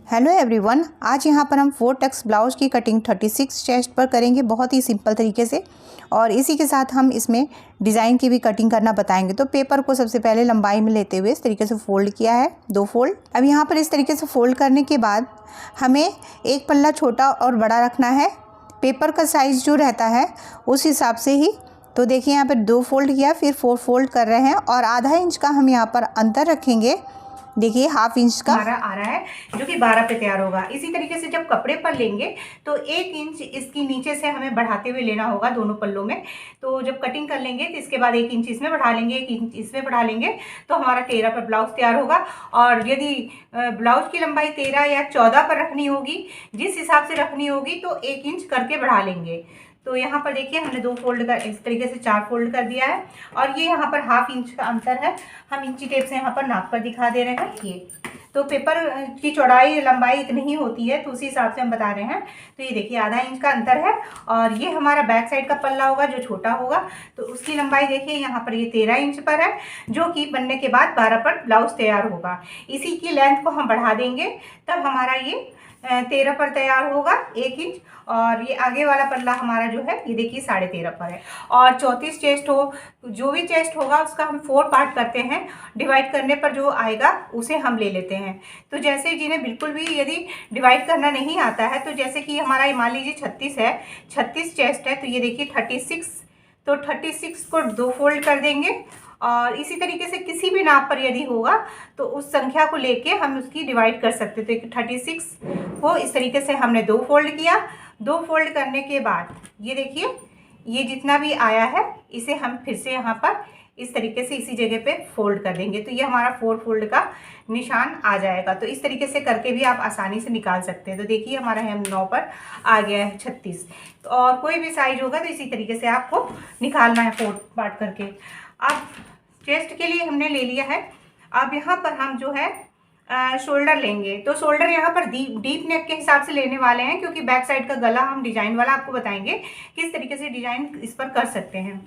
Hello everyone, आज यहाँ पर हम 4 टक्स ब्लाउज की कटिंग 36 चेस्ट पर करेंगे बहुत ही सिंपल तरीके से। और इसी के साथ हम इसमें डिज़ाइन की भी कटिंग करना बताएंगे। तो पेपर को सबसे पहले लंबाई में लेते हुए इस तरीके से फ़ोल्ड किया है, 2 फोल्ड। अब यहाँ पर इस तरीके से फ़ोल्ड करने के बाद हमें एक पल्ला छोटा और बड़ा रखना है। पेपर का साइज़ जो रहता है उस हिसाब से ही। तो देखिए यहाँ पर 2 फोल्ड किया, फिर 4 फोल्ड कर रहे हैं और आधा इंच का हम यहाँ पर अंतर रखेंगे। देखिए हाफ इंच का हमारा आ रहा है जो कि 12 पे तैयार होगा। इसी तरीके से जब कपड़े पर लेंगे तो 1 इंच इसकी नीचे से हमें बढ़ाते हुए लेना होगा दोनों पल्लों में। तो जब कटिंग कर लेंगे तो इसके बाद 1 इंच इसमें बढ़ा लेंगे, 1 इंच इसमें बढ़ा लेंगे तो हमारा 13 पर ब्लाउज तैयार होगा। और यदि ब्लाउज की लंबाई 13 या 14 पर रखनी होगी, जिस हिसाब से रखनी होगी तो 1 इंच करके बढ़ा लेंगे। तो यहाँ पर देखिए हमने 2 फोल्ड कर इस तरीके से 4 फोल्ड कर दिया है। और ये यहाँ पर हाफ इंच का अंतर है, हम इंची टेप से यहाँ पर नाप कर दिखा दे रहे हैं। ये तो पेपर की चौड़ाई लंबाई इतनी ही होती है, तो उसी हिसाब से हम बता रहे हैं। तो ये देखिए आधा इंच का अंतर है। और ये हमारा बैक साइड का पल्ला होगा जो छोटा होगा, तो उसकी लंबाई देखिए यहाँ पर ये 13 इंच पर है, जो कि बनने के बाद 12 पर ब्लाउज तैयार होगा। इसी की लेंथ को हम बढ़ा देंगे, तब हमारा ये 13 पर तैयार होगा 1 इंच। और ये आगे वाला पल्ला हमारा जो है ये देखिए 13.5 पर है। और 34 चेस्ट हो, जो भी चेस्ट होगा उसका हम 4 पार्ट करते हैं। डिवाइड करने पर जो आएगा उसे हम ले लेते हैं। तो जैसे जिन्हें बिल्कुल भी यदि डिवाइड करना नहीं आता है, तो जैसे कि हमारा मान लीजिए 36 है, 36 चेस्ट है, तो ये देखिए 36, तो 36 को 2 फोल्ड कर देंगे। और इसी तरीके से किसी भी नाप पर यदि होगा तो उस संख्या को लेके हम उसकी डिवाइड कर सकते थे। 36 को इस तरीके से हमने 2 फोल्ड किया। 2 फोल्ड करने के बाद ये देखिए ये जितना भी आया है इसे हम फिर से यहाँ पर इस तरीके से इसी जगह पे फोल्ड कर देंगे, तो ये हमारा 4 फोल्ड का निशान आ जाएगा। तो इस तरीके से करके भी आप आसानी से निकाल सकते हैं। तो देखिए हमारा हम 9 पर आ गया है 36। तो और कोई भी साइज होगा तो इसी तरीके से आपको निकालना है 4 पार्ट करके। अब चेस्ट के लिए हमने ले लिया है। अब यहाँ पर हम जो है शोल्डर लेंगे। तो शोल्डर यहाँ पर डीप नेक के हिसाब से लेने वाले हैं, क्योंकि बैक साइड का गला हम डिजाइन वाला आपको बताएंगे किस तरीके से डिजाइन इस पर कर सकते हैं।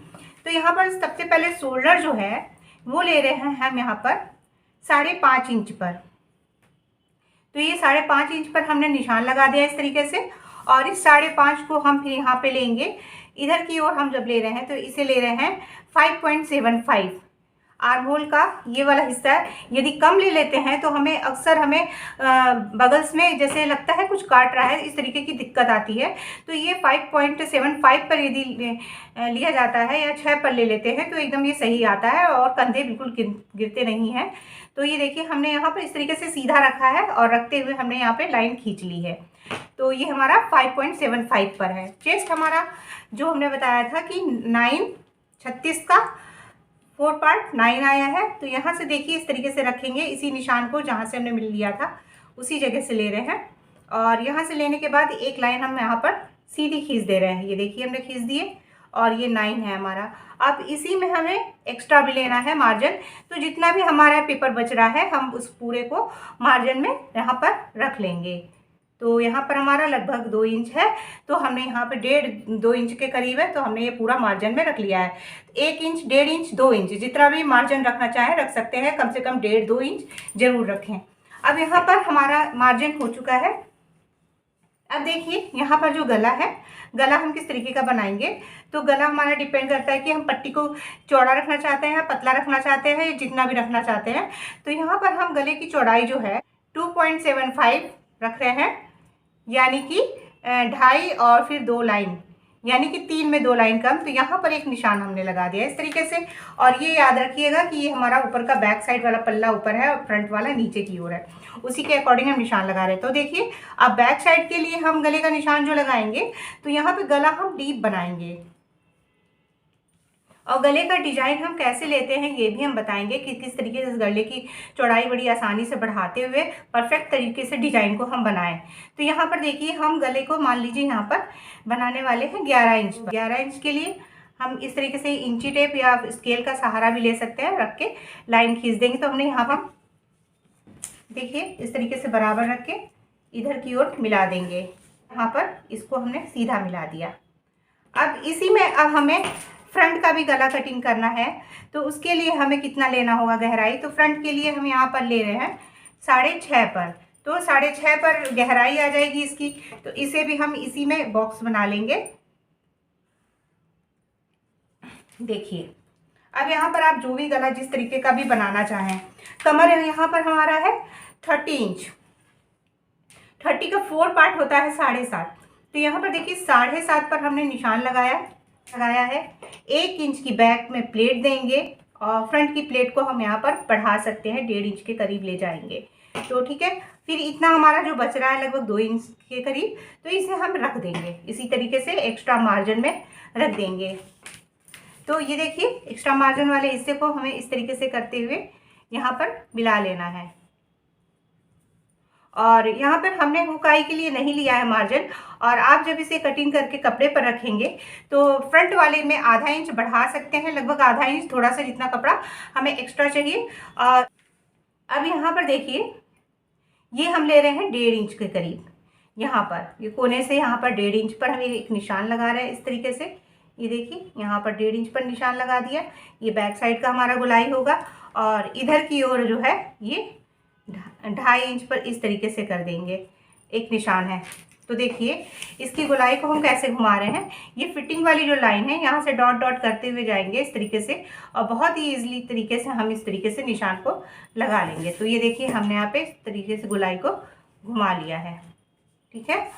तो यहाँ पर सबसे पहले शोल्डर जो है वो ले रहे हैं हम यहाँ पर 5.5 इंच पर। तो ये 5.5 इंच पर हमने निशान लगा दिया इस तरीके से। और इस 5.5 को हम फिर यहाँ पे लेंगे, इधर की ओर हम जब ले रहे हैं तो इसे ले रहे हैं 5.75 आर्म होल का ये वाला हिस्सा है। यदि कम ले लेते हैं तो हमें अक्सर बगल्स में जैसे लगता है कुछ काट रहा है, इस तरीके की दिक्कत आती है। तो ये 5.75 पर यदि लिया जाता है या 6 पर ले लेते हैं तो एकदम ये सही आता है और कंधे बिल्कुल गिरते नहीं हैं। तो ये देखिए हमने यहाँ पर इस तरीके से सीधा रखा है और रखते हुए हमने यहाँ पे लाइन खींच ली है। तो ये हमारा 5.75 पर है। चेस्ट हमारा जो हमने बताया था कि 36 का 4 पार्ट 9 आया है। तो यहाँ से देखिए इस तरीके से रखेंगे, इसी निशान को जहाँ से हमने मिल लिया था उसी जगह से ले रहे हैं। और यहाँ से लेने के बाद एक लाइन हम यहाँ पर सीधी खींच दे रहे हैं। ये देखिए हमने खींच दिए और ये 9 है हमारा। अब इसी में हमें एक्स्ट्रा भी लेना है मार्जिन। तो जितना भी हमारा पेपर बच रहा है हम उस पूरे को मार्जिन में यहाँ पर रख लेंगे। तो यहाँ पर हमारा लगभग 2 इंच है, तो हमने यहाँ पे 1.5-2 इंच के करीब है, तो हमने ये पूरा मार्जिन में रख लिया है। 1 इंच, 1.5 इंच, 2 इंच जितना भी मार्जिन रखना चाहें रख सकते हैं, कम से कम 1.5-2 इंच जरूर रखें। अब यहाँ पर हमारा मार्जिन हो चुका है। अब देखिए यहाँ पर जो गला है, गला हम किस तरीके का बनाएंगे। तो गला हमारा डिपेंड करता है कि हम पट्टी को चौड़ा रखना चाहते हैं, पतला रखना चाहते हैं, या जितना भी रखना चाहते हैं। तो यहाँ पर हम गले की चौड़ाई जो है 2.75 रख रहे हैं, यानी कि 2.5 और फिर 2 लाइन, यानी कि 3 में 2 लाइन कम। तो यहाँ पर एक निशान हमने लगा दिया इस तरीके से। और ये याद रखिएगा कि ये हमारा ऊपर का बैक साइड वाला पल्ला ऊपर है और फ्रंट वाला नीचे की ओर है, उसी के अकॉर्डिंग हम निशान लगा रहे हैं। तो देखिए अब बैक साइड के लिए हम गले का निशान जो लगाएंगे, तो यहाँ पे गला हम डीप बनाएंगे। और गले का डिजाइन हम कैसे लेते हैं ये भी हम बताएंगे कि किस तरीके से गले की चौड़ाई बड़ी आसानी से बढ़ाते हुए परफेक्ट तरीके से डिजाइन को हम बनाएं। तो यहाँ पर देखिए हम गले को मान लीजिए यहाँ पर बनाने वाले हैं 11 इंच पर। 11 इंच के लिए हम इस तरीके से इंची टेप या स्केल का सहारा भी ले सकते हैं, रख के लाइन खींच देंगे। तो हमने यहाँ पर देखिए इस तरीके से बराबर रख के इधर की ओर मिला देंगे। यहाँ पर इसको हमने सीधा मिला दिया। अब इसी में अब हमें फ्रंट का भी गला कटिंग करना है। तो उसके लिए हमें कितना लेना होगा गहराई। तो फ्रंट के लिए हम यहाँ पर ले रहे हैं 6.5 पर। तो 6.5 पर गहराई आ जाएगी इसकी। तो इसे भी हम इसी में बॉक्स बना लेंगे। देखिए अब यहाँ पर आप जो भी गला जिस तरीके का भी बनाना चाहें। कमर यहाँ पर हमारा है 30 इंच, 30 का 4 पार्ट होता है 7.5। तो यहाँ पर देखिए 7.5 पर हमने निशान लगाया है। 1 इंच की बैक में प्लेट देंगे और फ्रंट की प्लेट को हम यहाँ पर बढ़ा सकते हैं, 1.5 इंच के करीब ले जाएंगे। तो ठीक है, फिर इतना हमारा जो बच रहा है लगभग 2 इंच के करीब, तो इसे हम रख देंगे इसी तरीके से, एक्स्ट्रा मार्जिन में रख देंगे। तो ये देखिए एक्स्ट्रा मार्जिन वाले हिस्से को हमें इस तरीके से करते हुए यहाँ पर मिला लेना है। और यहाँ पर हमने हुकाई के लिए नहीं लिया है मार्जिन। और आप जब इसे कटिंग करके कपड़े पर रखेंगे तो फ्रंट वाले में आधा इंच बढ़ा सकते हैं, लगभग आधा इंच, थोड़ा सा जितना कपड़ा हमें एक्स्ट्रा चाहिए। और अब यहाँ पर देखिए ये हम ले रहे हैं 1.5 इंच के करीब। यहाँ पर ये कोने से यहाँ पर 1.5 इंच पर हम एक निशान लगा रहे हैं इस तरीके से। ये देखिए यहाँ पर 1.5 इंच पर निशान लगा दिया। ये बैक साइड का हमारा गोलाई होगा और इधर की ओर जो है ये 2.5 इंच पर इस तरीके से कर देंगे, एक निशान है। तो देखिए इसकी गोलाई को हम कैसे घुमा रहे हैं। ये फिटिंग वाली जो लाइन है यहाँ से डॉट डॉट करते हुए जाएंगे इस तरीके से, और बहुत ही ईजिली तरीके से हम इस तरीके से निशान को लगा लेंगे। तो ये देखिए हमने यहाँ पे इस तरीके से गोलाई को घुमा लिया है। ठीक है,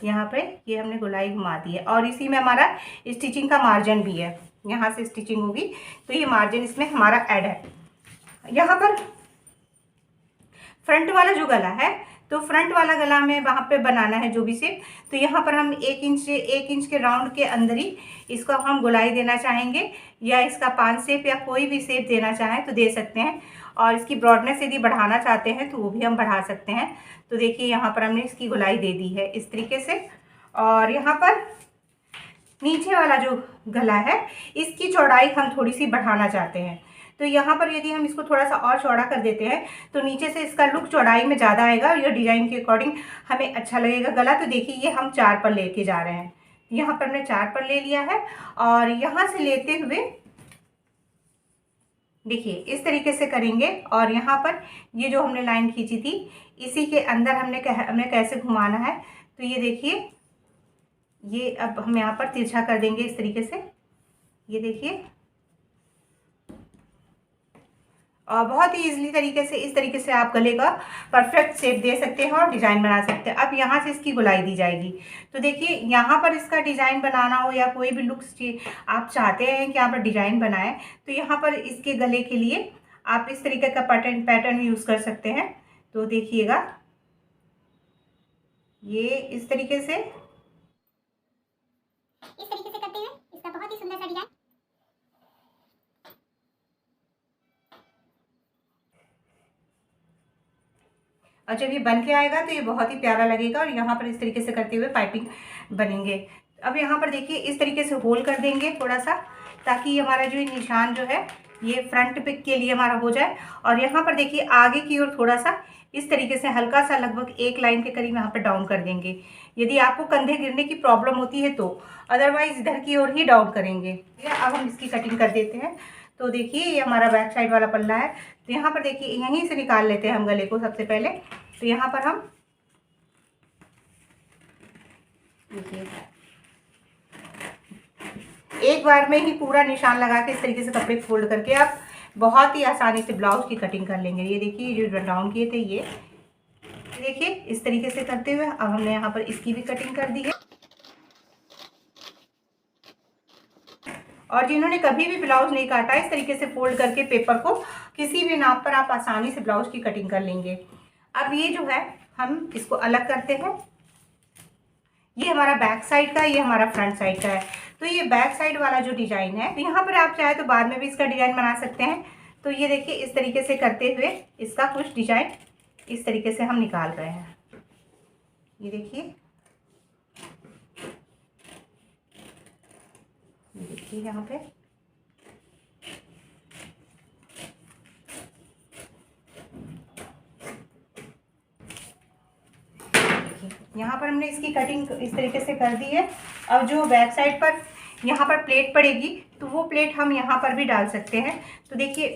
यहाँ पे ये हमने गोलाई घुमा दी है और इसी में हमारा स्टिचिंग का मार्जिन भी है। यहाँ से स्टिचिंग होगी तो ये मार्जिन इसमें हमारा ऐड है। यहाँ पर फ्रंट वाला जो गला है, तो फ्रंट वाला गला में वहाँ पे बनाना है जो भी शेप। तो यहाँ पर हम 1 इंच के राउंड के अंदर ही इसको हम गोलाई देना चाहेंगे, या इसका 5 शेप या कोई भी शेप देना चाहें तो दे सकते हैं। और इसकी ब्रॉडनेस यदि बढ़ाना चाहते हैं तो वो भी हम बढ़ा सकते हैं। तो देखिए यहाँ पर हमने इसकी गोलाई दे दी है इस तरीके से। और यहाँ पर नीचे वाला जो गला है इसकी चौड़ाई हम थोड़ी सी बढ़ाना चाहते हैं। तो यहाँ पर यदि हम इसको थोड़ा सा और चौड़ा कर देते हैं तो नीचे से इसका लुक चौड़ाई में ज़्यादा आएगा और ये डिज़ाइन के अकॉर्डिंग हमें अच्छा लगेगा गला। तो देखिए ये हम 4 पर लेके जा रहे हैं। यहाँ पर हमने 4 पर ले लिया है और यहाँ से लेते हुए देखिए इस तरीके से करेंगे। और यहाँ पर ये जो हमने लाइन खींची थी इसी के अंदर हमने कैसे घुमाना है। तो ये देखिए ये अब हम यहाँ पर तिरछा कर देंगे इस तरीके से। ये देखिए और बहुत ही ईजिली तरीके से इस तरीके से आप गले का परफेक्ट शेप दे सकते हैं और डिज़ाइन बना सकते हैं। अब यहाँ से इसकी गोलाई दी जाएगी। तो देखिए यहाँ पर इसका डिज़ाइन बनाना हो या कोई भी लुक्स आप चाहते हैं कि यहाँ पर डिज़ाइन बनाएं, तो यहाँ पर इसके गले के लिए आप इस तरीके का पैटर्न यूज़ कर सकते हैं। तो देखिएगा ये इस तरीके से करते हुए इसका बहुत ही सुंदर सा डिज़ाइन। और जब ये बन के आएगा तो ये बहुत ही प्यारा लगेगा। और यहाँ पर इस तरीके से करते हुए पाइपिंग बनेंगे। अब यहाँ पर देखिए इस तरीके से होल कर देंगे थोड़ा सा, ताकि हमारा जो निशान जो है ये फ्रंट पे के लिए हमारा हो जाए। और यहाँ पर देखिए आगे की ओर थोड़ा सा इस तरीके से हल्का सा लगभग 1 लाइन के करीब यहाँ पर डाउन कर देंगे, यदि आपको कंधे गिरने की प्रॉब्लम होती है तो। अदरवाइज इधर की ओर ही डाउन करेंगे। अब हम इसकी कटिंग कर देते हैं। तो देखिए ये हमारा बैक साइड वाला पल्ला है। तो यहाँ पर देखिए यहीं से निकाल लेते हैं हम गले को सबसे पहले। तो यहाँ पर हम देखिए एक बार में ही पूरा निशान लगा के इस तरीके से कपड़े फोल्ड करके आप बहुत ही आसानी से ब्लाउज की कटिंग कर लेंगे। ये देखिए जो डाउन किए थे ये देखिए इस तरीके से करते हुए अब हमने यहाँ पर इसकी भी कटिंग कर दी है। और जिन्होंने कभी भी ब्लाउज नहीं काटा, इस तरीके से फोल्ड करके पेपर को किसी भी नाप पर आप आसानी से ब्लाउज की कटिंग कर लेंगे। अब ये जो है हम इसको अलग करते हैं। ये हमारा बैक साइड का, ये हमारा फ्रंट साइड का है। तो ये बैक साइड वाला जो डिज़ाइन है, तो यहाँ पर आप चाहे तो बाद में भी इसका डिज़ाइन बना सकते हैं। तो ये देखिए इस तरीके से करते हुए इसका कुछ डिज़ाइन इस तरीके से हम निकाल रहे हैं। ये देखिए यहाँ पे यहाँ पर हमने इसकी कटिंग इस तरीके से कर दी है। अब जो बैक साइड पर यहाँ पर प्लेट पड़ेगी तो वो प्लेट हम यहाँ पर भी डाल सकते हैं। तो देखिए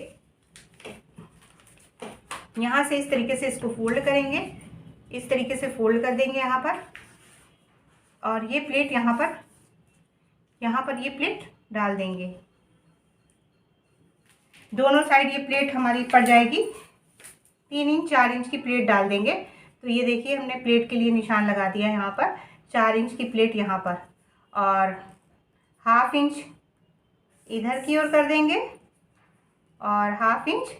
यहाँ से इस तरीके से इसको फोल्ड करेंगे इस तरीके से फोल्ड कर देंगे यहाँ पर, और ये प्लेट यहाँ पर ये प्लेट डाल देंगे। दोनों साइड ये प्लेट हमारी पड़ जाएगी। 3 इंच 4 इंच की प्लेट डाल देंगे। तो ये देखिए हमने प्लेट के लिए निशान लगा दिया है यहाँ पर, 4 इंच की प्लेट यहाँ पर, और 1/2 इंच इधर की ओर कर देंगे और 1/2 इंच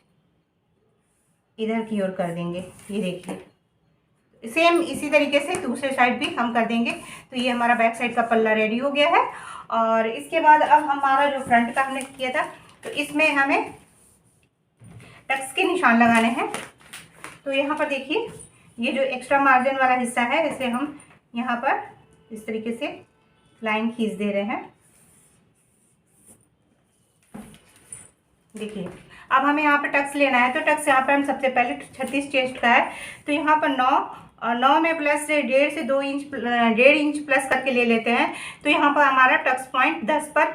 इधर की ओर कर देंगे। ये देखिए सेम इसी तरीके से दूसरे साइड भी हम कर देंगे। तो ये हमारा बैक साइड का पल्ला रेडी हो गया है। और इसके बाद अब हमारा जो फ्रंट का हमने किया था, तो इसमें हमें टक्स के निशान लगाने हैं। तो यहाँ पर देखिए ये जो एक्स्ट्रा मार्जिन वाला हिस्सा है, इसे हम यहाँ पर इस तरीके से लाइन खींच दे रहे हैं। देखिए अब हमें यहाँ पर टक्स लेना है। तो टक्स यहाँ पर हम सबसे पहले 36 चेस्ट का है, तो यहाँ पर 9 में प्लस 1.5 से 2 इंच 1.5 इंच प्लस करके ले लेते हैं। तो यहाँ पर हमारा टक्स पॉइंट 10 पर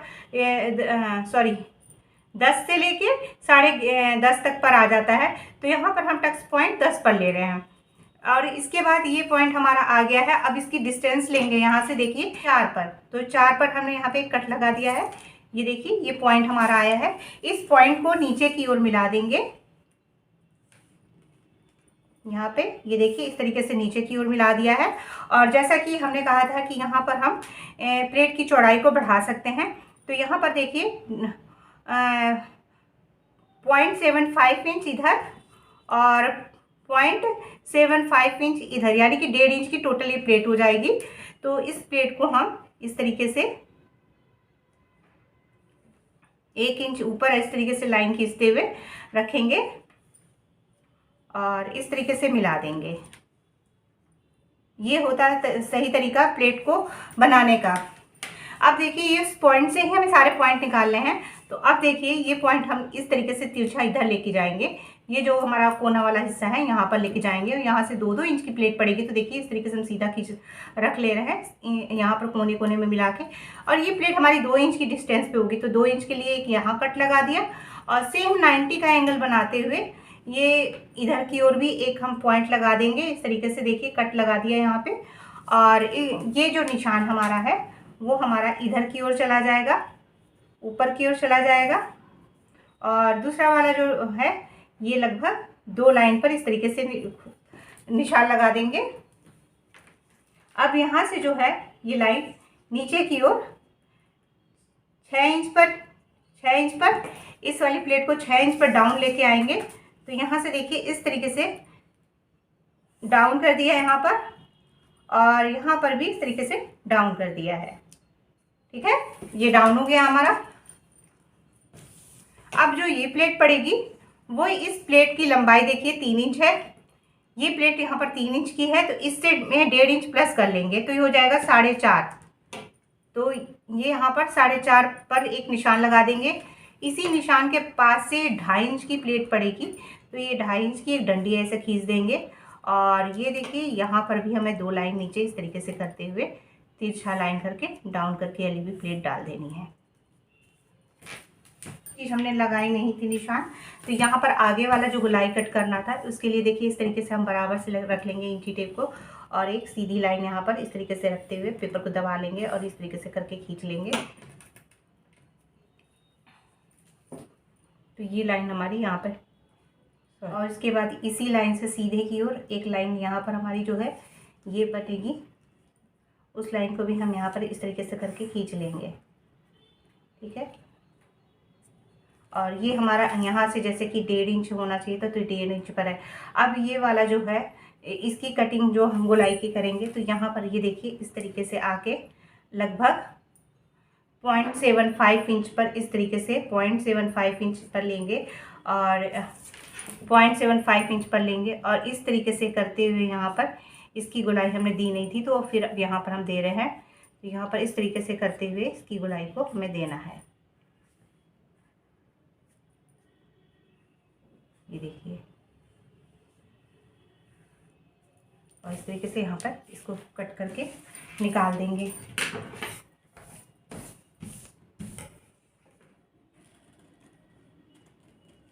10 से लेके 10.5 तक पर आ जाता है। तो यहाँ पर हम टक्स पॉइंट 10 पर ले रहे हैं। और इसके बाद ये पॉइंट हमारा आ गया है। अब इसकी डिस्टेंस लेंगे यहाँ से, देखिए 4 पर। तो 4 पर हमने यहाँ पे एक कट लगा दिया है। ये देखिए ये पॉइंट हमारा आया है। इस पॉइंट को नीचे की ओर मिला देंगे यहाँ पे। ये देखिए इस तरीके से नीचे की ओर मिला दिया है। और जैसा कि हमने कहा था कि यहाँ पर हम प्लेट की चौड़ाई को बढ़ा सकते हैं। तो यहाँ पर देखिए 0.75 इंच इधर और 0.75 इंच इधर, यानी कि 1.5 इंच की टोटल ये प्लेट हो जाएगी। तो इस प्लेट को हम इस तरीके से 1 इंच ऊपर इस तरीके से लाइन खींचते हुए रखेंगे और इस तरीके से मिला देंगे। ये होता है सही तरीका प्लेट को बनाने का। अब देखिए इस पॉइंट से ही हमें सारे पॉइंट निकालने हैं। तो अब देखिए ये पॉइंट हम इस तरीके से तिरछा इधर लेके जाएंगे। ये जो हमारा कोना वाला हिस्सा है यहाँ पर लेके जाएंगे और यहाँ से 2-2 इंच की प्लेट पड़ेगी। तो देखिए इस तरीके से हम सीधा खींच रख ले रहे हैं यहाँ पर कोने कोने में मिला के। और ये प्लेट हमारी 2 इंच की डिस्टेंस पे होगी। तो 2 इंच के लिए एक यहाँ कट लगा दिया और सेम 90 का एंगल बनाते हुए ये इधर की ओर भी एक हम पॉइंट लगा देंगे। इस तरीके से देखिए कट लगा दिया यहाँ पे। और ये जो निशान हमारा है वो हमारा इधर की ओर चला जाएगा, ऊपर की ओर चला जाएगा। और दूसरा वाला जो है ये लगभग 2 लाइन पर इस तरीके से निशान लगा देंगे। अब यहाँ से जो है ये लाइन नीचे की ओर 6 इंच पर इस वाली प्लेट को 6 इंच पर डाउन लेके आएंगे। तो यहाँ से देखिए इस तरीके से डाउन कर दिया है यहाँ पर, और यहाँ पर भी इस तरीके से डाउन कर दिया है। ठीक है, ये डाउन हो गया हमारा। अब जो ये प्लेट पड़ेगी वो इस प्लेट की लंबाई देखिए 3 इंच है। ये प्लेट यहाँ पर 3 इंच की है, तो इससे में 1.5 इंच प्लस कर लेंगे तो ये हो जाएगा 4.5। तो ये यहाँ पर 4.5 पर एक निशान लगा देंगे। इसी निशान के पास से 2.5 इंच की प्लेट पड़ेगी। तो ये 2.5 इंच की एक डंडी ऐसे खींच देंगे। और ये देखिए यहाँ पर भी हमें 2 लाइन नीचे इस तरीके से करते हुए तिरछा लाइन करके डाउन करके वाली भी प्लेट डाल देनी है। चीज़ हमने लगाई नहीं थी निशान। तो यहाँ पर आगे वाला जो गोलाई कट करना था उसके लिए देखिए इस तरीके से हम बराबर से रख लेंगे इंची टेप को, और एक सीधी लाइन यहाँ पर इस तरीके से रखते हुए पेपर को दबा लेंगे और इस तरीके से करके खींच लेंगे। तो ये लाइन हमारी यहाँ पर, और इसके बाद इसी लाइन से सीधे की ओर एक लाइन यहाँ पर हमारी जो है ये बनेगी। उस लाइन को भी हम यहाँ पर इस तरीके से करके खींच लेंगे। ठीक है, और ये हमारा यहाँ से जैसे कि 1.5 इंच होना चाहिए था, तो 1.5 इंच पर है। अब ये वाला जो है इसकी कटिंग जो हम गोलाई की करेंगे, तो यहाँ पर ये देखिए इस तरीके से आके लगभग 0.75 इंच पर इस तरीके से 0.75 इंच पर लेंगे और 0.75 इंच पर लेंगे। और इस तरीके से करते हुए यहाँ पर इसकी गोलाई हमने दी नहीं थी, तो फिर अब यहाँ पर हम दे रहे हैं। तो यहाँ पर इस तरीके से करते हुए इसकी गोलाई को हमें देना है। ये देखिए, और इस तरीके से यहाँ पर इसको कट करके निकाल देंगे।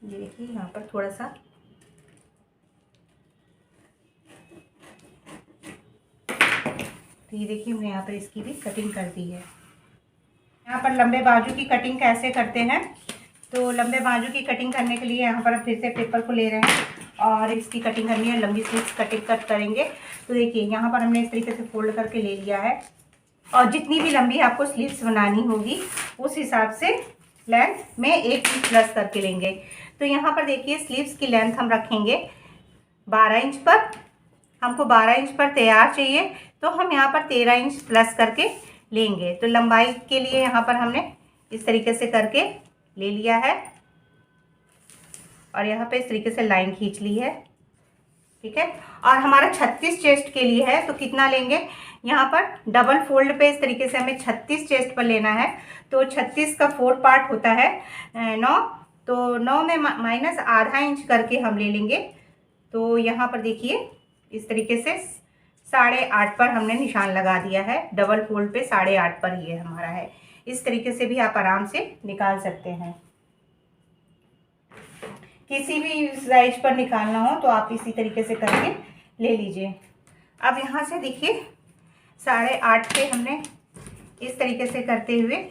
ये देखिए यहाँ पर थोड़ा सा तो ये देखिए हमने यहाँ पर इसकी भी कटिंग कर दी है। यहाँ पर लंबे बाजू की कटिंग कैसे करते हैं, तो लंबे बाजू की कटिंग करने के लिए यहाँ पर हम फिर से पेपर को ले रहे हैं और इसकी कटिंग करनी है। लंबी स्लीव्स कटिंग कट करेंगे। तो देखिए यहाँ पर हमने इस तरीके से फोल्ड करके ले लिया है और जितनी भी लंबी आपको स्लीव्स बनानी होगी उस हिसाब से लेंथ में 1 इंच प्लस करके लेंगे। तो यहाँ पर देखिए स्लीव्स की लेंथ हम रखेंगे 12 इंच पर। हमको 12 इंच पर तैयार चाहिए तो हम यहाँ पर 13 इंच प्लस करके लेंगे। तो लंबाई के लिए यहाँ पर हमने इस तरीके से करके ले लिया है और यहाँ पे इस तरीके से लाइन खींच ली है। ठीक है, और हमारा 36 चेस्ट के लिए है तो कितना लेंगे, यहाँ पर डबल फोल्ड पे इस तरीके से हमें 36 चेस्ट पर लेना है। तो 36 का 4 पार्ट होता है 9, तो 9 में माइनस आधा इंच करके हम ले लेंगे। तो यहाँ पर देखिए इस तरीके से 8.5 पर हमने निशान लगा दिया है। डबल फोल्ड पे 8.5 पर ये हमारा है। इस तरीके से भी आप आराम से निकाल सकते हैं। किसी भी साइज पर निकालना हो तो आप इसी तरीके से करके ले लीजिए। अब यहाँ से देखिए 8.5 पे हमने इस तरीके से करते हुए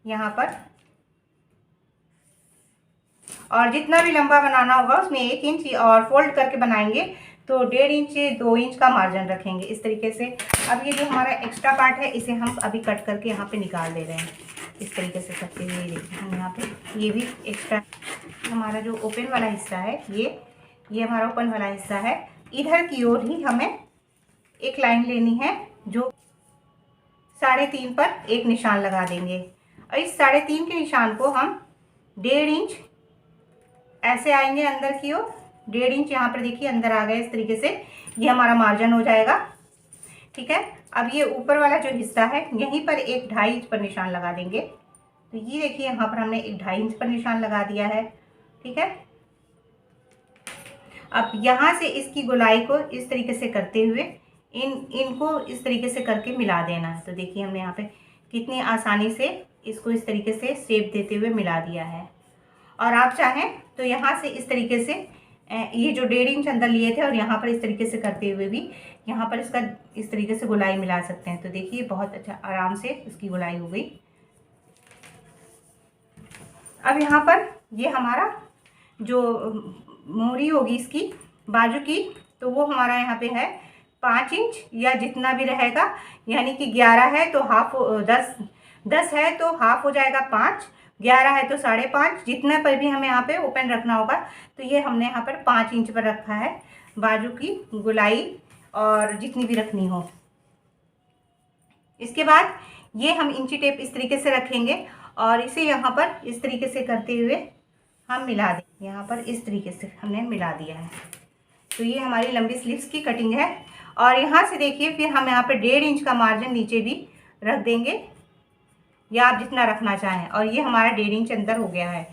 यहाँ पर, और जितना भी लंबा बनाना होगा उसमें 1 इंच और फोल्ड करके बनाएंगे तो 1.5 इंच 2 इंच का मार्जिन रखेंगे इस तरीके से। अब ये जो हमारा एक्स्ट्रा पार्ट है इसे हम अभी कट करके यहाँ पे निकाल दे रहे हैं इस तरीके से करते हुए। देखिए हम यहाँ पे ये भी एक्स्ट्रा हमारा जो ओपन वाला हिस्सा है ये हमारा ओपन वाला हिस्सा है। इधर की ओर ही हमें एक लाइन लेनी है जो 3.5 पर एक निशान लगा देंगे और इस 3.5 के निशान को हम 1.5 इंच ऐसे आएंगे अंदर की ओर। 1.5 इंच यहाँ पर देखिए अंदर आ गए इस तरीके से, ये हमारा मार्जिन हो जाएगा। ठीक है, अब ये ऊपर वाला जो हिस्सा है यहीं पर एक 2.5 इंच पर निशान लगा देंगे। तो ये देखिए यहाँ पर हमने एक 2.5 इंच पर निशान लगा दिया है। ठीक है, अब यहाँ से इसकी गोलाई को इस तरीके से करते हुए इनको इस तरीके से करके मिला देना है। तो देखिए हमने यहाँ पे कितनी आसानी से इसको इस तरीके से शेप देते हुए मिला दिया है। और आप चाहें तो यहाँ से इस तरीके से ये जो 1.5 इंच अंदर लिए थे और यहाँ पर इस तरीके से करते हुए भी यहाँ पर इसका इस तरीके से गोलाई मिला सकते हैं। तो देखिए बहुत अच्छा आराम से इसकी गोलाई हो गई। अब यहाँ पर ये हमारा जो मोहरी होगी इसकी बाजू की, तो वो हमारा यहाँ पे है 5 इंच या जितना भी रहेगा, यानी कि 11 है तो हाफ 10 है तो हाफ हो जाएगा 5, 11 है तो 5.5, जितने पर भी हमें यहाँ पे ओपन रखना होगा। तो ये हमने यहाँ पर 5 इंच पर रखा है बाजू की गोलाई और जितनी भी रखनी हो। इसके बाद ये हम इंची टेप इस तरीके से रखेंगे और इसे यहाँ पर इस तरीके से करते हुए हम मिला दें। यहाँ पर इस तरीके से हमने मिला दिया है। तो ये हमारी लंबी स्लीव्स की कटिंग है। और यहाँ से देखिए फिर हम यहाँ पर 1.5 इंच का मार्जिन नीचे भी रख देंगे या आप जितना रखना चाहें, और ये हमारा 1.5 इंच अंदर हो गया है।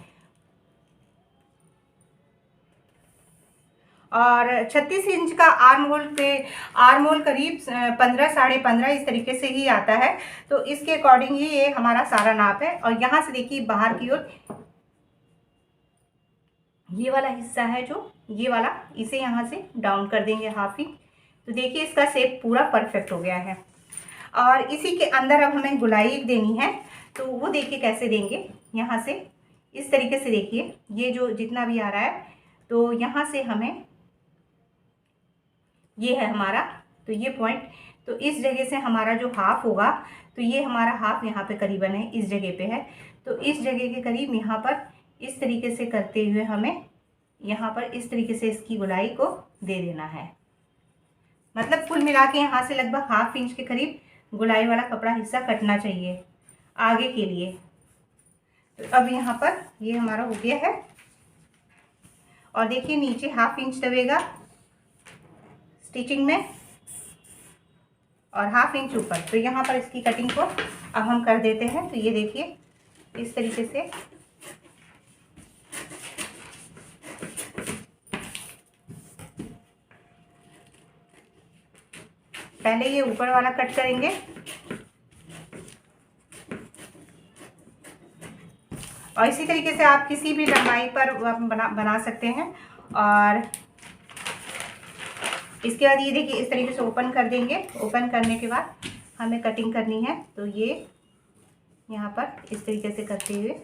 और 36 इंच का आर्म होल करीब 15 साढ़े 15 इस तरीके से ही आता है। तो इसके अकॉर्डिंग ही ये हमारा सारा नाप है। और यहाँ से देखिए बाहर की ओर ये वाला हिस्सा है जो ये वाला, इसे यहाँ से डाउन कर देंगे 1/2 इंच। तो देखिए इसका शेप पूरा परफेक्ट हो गया है। और इसी के अंदर अब हमें गोलाई देनी है, तो वो देखिए कैसे देंगे। यहाँ से इस तरीके से देखिए ये जो जितना भी आ रहा है, तो यहाँ से हमें ये है हमारा, तो ये पॉइंट, तो इस जगह से हमारा जो हाफ होगा, तो ये हमारा हाफ यहाँ पे करीबन है, इस जगह पे है। तो इस जगह के करीब यहाँ पर इस तरीके से करते हुए हमें यहाँ पर इस तरीके से इसकी गोलाई को दे देना है। मतलब कुल मिला के यहाँ से लगभग 1/2 इंच के करीब गोलाई वाला कपड़ा हिस्सा कटना चाहिए आगे के लिए। तो अब यहाँ पर ये हमारा हो गया है। और देखिए नीचे 1/2 इंच दबेगा स्टिचिंग में और 1/2 इंच ऊपर। तो यहाँ पर इसकी कटिंग को अब हम कर देते हैं। तो ये देखिए इस तरीके से पहले ये ऊपर वाला कट करेंगे और इसी तरीके से आप किसी भी लंबाई पर बना सकते हैं। और इसके बाद ये देखिए इस तरीके से ओपन कर देंगे। ओपन करने के बाद हमें कटिंग करनी है, तो ये यहाँ पर इस तरीके से करते हुए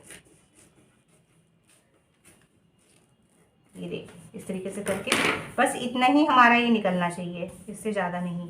ये देखिए इस तरीके से करके बस इतना ही हमारा ये निकलना चाहिए, इससे ज़्यादा नहीं।